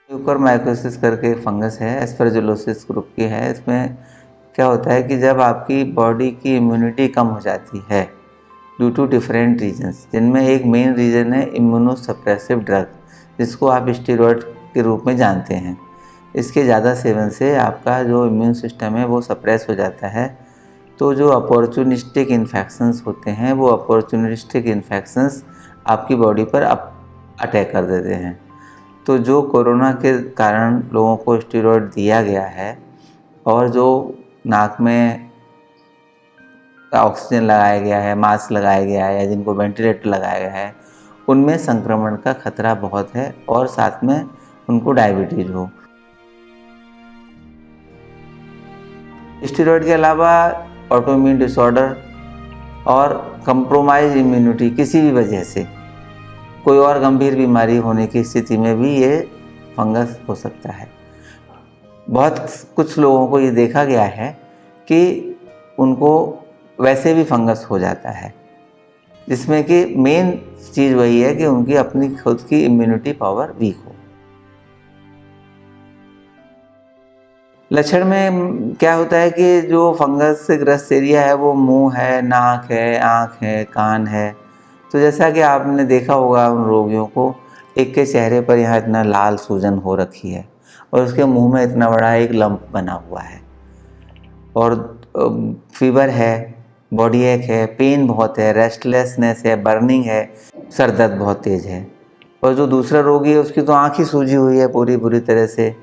Mucormycosis करके एक fungus है, एस्परजिलोसिस ग्रुप की है। इसमें क्या होता है कि जब आपकी बॉडी की इम्यूनिटी कम हो जाती है ड्यू टू डिफरेंट रीजंस, जिनमें एक मेन रीज़न है इम्यूनोसप्रेसिव ड्रग, जिसको आप स्टेरॉयड के रूप में जानते हैं। इसके ज़्यादा सेवन से आपका जो इम्यून सिस्टम है वो सप्रेस हो जाता है। तो जो अपॉर्चुनिस्टिक इन्फेक्शंस होते हैं वो अपॉर्चुनिस्टिक इन्फेक्शंस आपकी बॉडी पर अटैक कर देते हैं। तो जो कोरोना के कारण लोगों को स्टेरॉयड दिया गया है और जो नाक में ऑक्सीजन लगाया गया है, मास्क लगाया गया है या जिनको वेंटिलेटर लगाया गया है, उनमें संक्रमण का खतरा बहुत है और साथ में उनको डायबिटीज़ हो। स्टेरॉयड के अलावा ऑटोइम्यून डिसऑर्डर और कंप्रोमाइज इम्यूनिटी किसी भी वजह से कोई और गंभीर बीमारी होने की स्थिति में भी ये फंगस हो सकता है। बहुत कुछ लोगों को ये देखा गया है कि उनको वैसे भी फंगस हो जाता है, जिसमें कि मेन चीज़ वही है कि उनकी अपनी खुद की इम्यूनिटी पावर वीक हो। लक्षण में क्या होता है कि जो फंगस से ग्रस्त एरिया है वो मुंह है, नाक है, आँख है, कान है। तो जैसा कि आपने देखा होगा उन रोगियों को, एक के चेहरे पर यहाँ इतना लाल सूजन हो रखी है और उसके मुंह में इतना बड़ा एक लंप बना हुआ है और फीवर है, बॉडी एक है, पेन बहुत है, रेस्टलेसनेस है, बर्निंग है, सर दर्द बहुत तेज़ है। और जो दूसरा रोगी है उसकी तो आँख ही सूजी हुई है बुरी तरह से,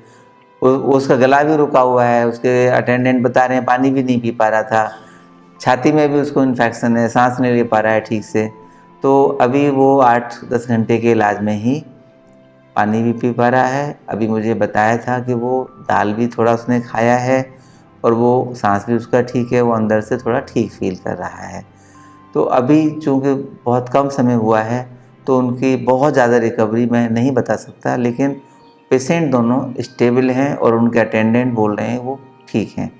उसका गला भी रुका हुआ है, उसके अटेंडेंट बता रहे हैं पानी भी नहीं पी पा रहा था, छाती में भी उसको इन्फेक्शन है, सांस नहीं ले पा रहा है ठीक से। तो अभी वो 8-10 घंटे के इलाज में ही पानी भी पी पा रहा है। अभी मुझे बताया था कि वो दाल भी थोड़ा उसने खाया है और वो सांस भी उसका ठीक है, वो अंदर से थोड़ा ठीक फील कर रहा है। तो अभी चूँकि बहुत कम समय हुआ है तो उनकी बहुत ज़्यादा रिकवरी मैं नहीं बता सकता, लेकिन पेशेंट दोनों स्टेबल हैं और उनके अटेंडेंट बोल रहे हैं वो ठीक हैं।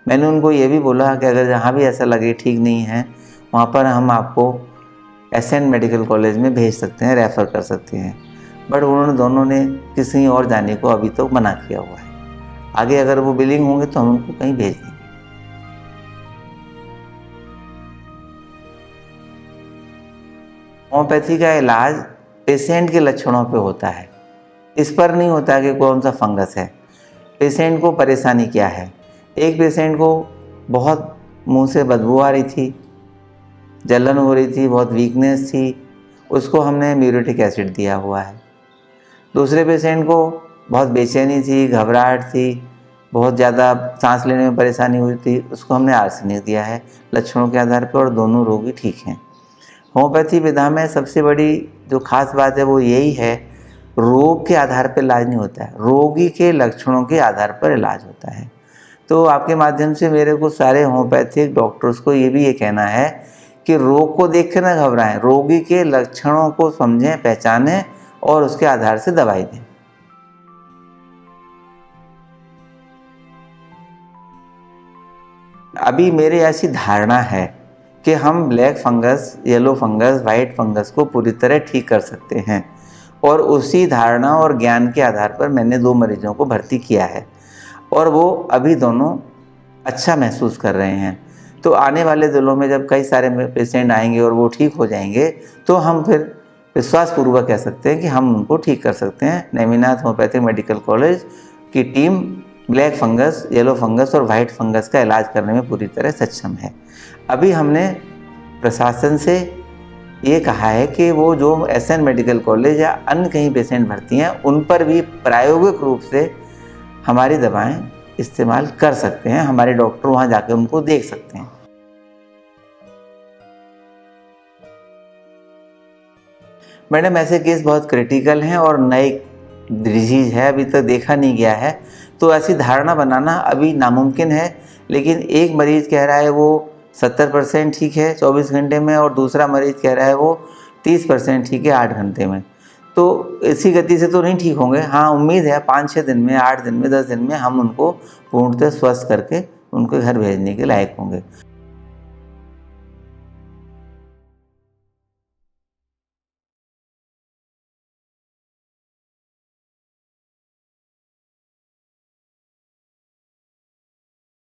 मैंने उनको ये भी बोला कि अगर जहाँ भी ऐसा लगे ठीक नहीं है, वहाँ पर हम आपको एसएन मेडिकल कॉलेज में भेज सकते हैं, रेफ़र कर सकते हैं। बट उन्होंने दोनों ने किसी और जाने को अभी तक मना किया हुआ है। आगे अगर वो विलिंग होंगे तो हम उनको कहीं भेज देंगे। होम्योपैथी का इलाज पेशेंट के लक्षणों पे होता है, इस पर नहीं होता कि कौन सा फंगस है, पेशेंट को परेशानी क्या है। एक पेशेंट को बहुत मुंह से बदबू आ रही थी, जलन हो रही थी, बहुत वीकनेस थी, उसको हमने म्यूरेटिक एसिड दिया हुआ है। दूसरे पेशेंट को बहुत बेचैनी थी, घबराहट थी, बहुत ज़्यादा सांस लेने में परेशानी हुई थी, उसको हमने आर्सेनिक दिया है लक्षणों के आधार पर, और दोनों रोगी ठीक हैं। होम्योपैथी विधा में सबसे बड़ी जो खास बात है वो यही है, रोग के आधार पर इलाज नहीं होता है, रोगी के लक्षणों के आधार पर इलाज होता है। तो आपके माध्यम से मेरे को सारे होम्योपैथिक डॉक्टर्स को ये भी ये कहना है कि रोग को देख के ना घबराएं, रोगी के लक्षणों को समझें, पहचानें और उसके आधार से दवाई दें। अभी मेरी ऐसी धारणा है कि हम black fungus, yellow fungus, white fungus को पूरी तरह ठीक कर सकते हैं, और उसी धारणा और ज्ञान के आधार पर मैंने 2 मरीजों को भर्ती किया है और वो अभी दोनों अच्छा महसूस कर रहे हैं। तो आने वाले दिनों में जब कई सारे पेशेंट आएंगे और वो ठीक हो जाएंगे तो हम फिर विश्वासपूर्वक कह सकते हैं कि हम उनको ठीक कर सकते हैं। नेमिनाथ होम्योपैथिक मेडिकल कॉलेज की team black fungus, yellow fungus और वाइट फंगस का इलाज करने में पूरी तरह सक्षम है। अभी हमने प्रशासन से ये कहा है कि वो जो एसएन मेडिकल कॉलेज या अन्य कहीं पेशेंट भर्ती हैं उन पर भी प्रायोगिक रूप से हमारी दवाएं इस्तेमाल कर सकते हैं, हमारे डॉक्टर वहाँ जाकर उनको देख सकते हैं। मैडम ऐसे केस बहुत क्रिटिकल हैं और नई डिजीज़ है, अभी तक देखा नहीं गया है, तो ऐसी धारणा बनाना अभी नामुमकिन है। लेकिन एक मरीज़ कह रहा है वो 70% ठीक है 24 घंटे में, और दूसरा मरीज़ कह रहा है वो 30% ठीक है 8 घंटे में। तो इसी गति से तो नहीं ठीक होंगे। हाँ, उम्मीद है 5-6 दिन में, 8 दिन में, 10 दिन में हम उनको पूर्णतः स्वस्थ करके उनके घर भेजने के लायक होंगे।